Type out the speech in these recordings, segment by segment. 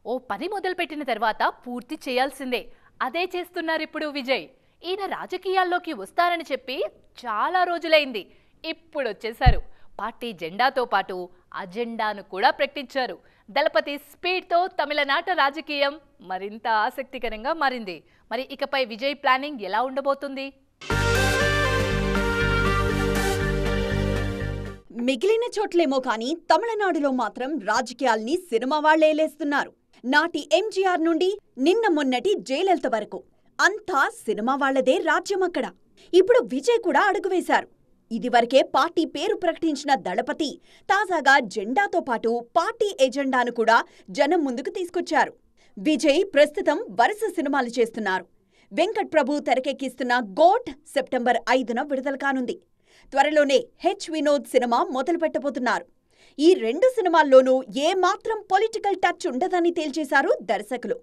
ఓ పని మొదలుపెట్టిన తర్వాత పూర్తి చేయాల్సిందే. అదే చేస్తున్నారిప్పుడు విజయ్. ఈయన రాజకీయాల్లోకి వస్తారని చెప్పి చాలా రోజులైంది. ఇప్పుడొచ్చేశారు. పార్టీ జెండాతో పాటు అజెండాను కూడా ప్రకటించారు. దళపతి స్పీడ్తో తమిళనాట రాజకీయం మరింత ఆసక్తికరంగా మారింది. మరి ఇకపై విజయ్ ప్లానింగ్ ఎలా ఉండబోతుంది? మిగిలిన చోట్లేమో కానీ తమిళనాడులో మాత్రం రాజకీయాల్ని సినిమా వాళ్లేలేస్తున్నారు. నాటి ఎంజీఆర్ నుండి నిన్న మొన్నటి జయలలిత వరకు అంతా సినిమా వాళ్లదే రాజ్యమక్కడ. ఇప్పుడు విజయ్ కూడా అడుగువేశారు. ఇదివరకే పార్టీ పేరు ప్రకటించిన దళపతి తాజాగా జెండాతో పాటు పార్టీ ఎజెండాను కూడా జనం ముందుకు తీసుకొచ్చారు. విజయ్ ప్రస్తుతం వరుస సినిమాలు చేస్తున్నారు. వెంకట్ ప్రభు తెరకెక్కిస్తున్న గోట్ సెప్టెంబర్ 5న విడుదల కానుంది. త్వరలోనే హెచ్ వినోద్ సినిమా మొదలుపెట్టబోతున్నారు. ఈ రెండు సినిమాల్లోనూ ఏమాత్రం పొలిటికల్ టచ్ ఉండదని తేల్చేశారు దర్శకులు.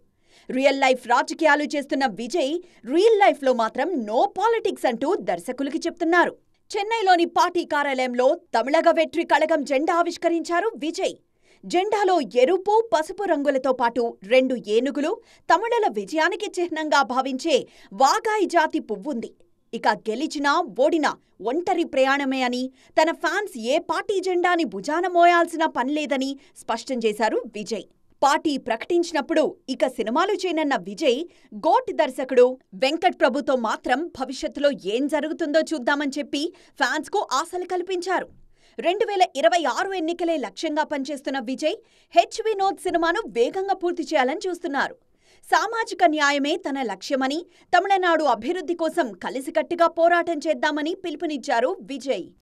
రియల్ లైఫ్ రాజకీయాలు చేస్తున్న విజయ్ రియల్ లైఫ్లో మాత్రం నో పాలిటిక్స్ అంటూ దర్శకులకి చెప్తున్నారు. చెన్నైలోని పార్టీ కార్యాలయంలో తమిళగ వెట్రి కళగం జెండా ఆవిష్కరించారు విజయ్. జెండాలో ఎరుపు, పసుపు రంగులతో పాటు 2 ఏనుగులు, తమిళల విజయానికి చిహ్నంగా భావించే వాగాయి జాతి పువ్వుంది. ఇక గెలిచినా ఓడినా ఒంటరి ప్రయాణమే అని, తన ఫ్యాన్స్ ఏ పార్టీ జెండాని భుజాన మోయాల్సిన పనిలేదని స్పష్టం చేశారు విజయ్. పార్టీ ప్రకటించినప్పుడు ఇక సినిమాలు చేయనన్న విజయ్ గోట్ దర్శకుడు వెంకట్ ప్రభుతో మాత్రం భవిష్యత్తులో ఏం జరుగుతుందో చూద్దామని చెప్పి ఫ్యాన్స్కు ఆశలు కల్పించారు. 2026 ఎన్నికలే లక్ష్యంగా పనిచేస్తున్న విజయ్ హెచ్ వినోద్ సినిమాను వేగంగా పూర్తి చేయాలని చూస్తున్నారు. సామాజిక న్యాయమే తన లక్ష్యమని, తమిళనాడు అభివృద్ధి కోసం కలిసికట్టుగా పోరాటం చేద్దామని పిలుపునిచ్చారు విజయ్.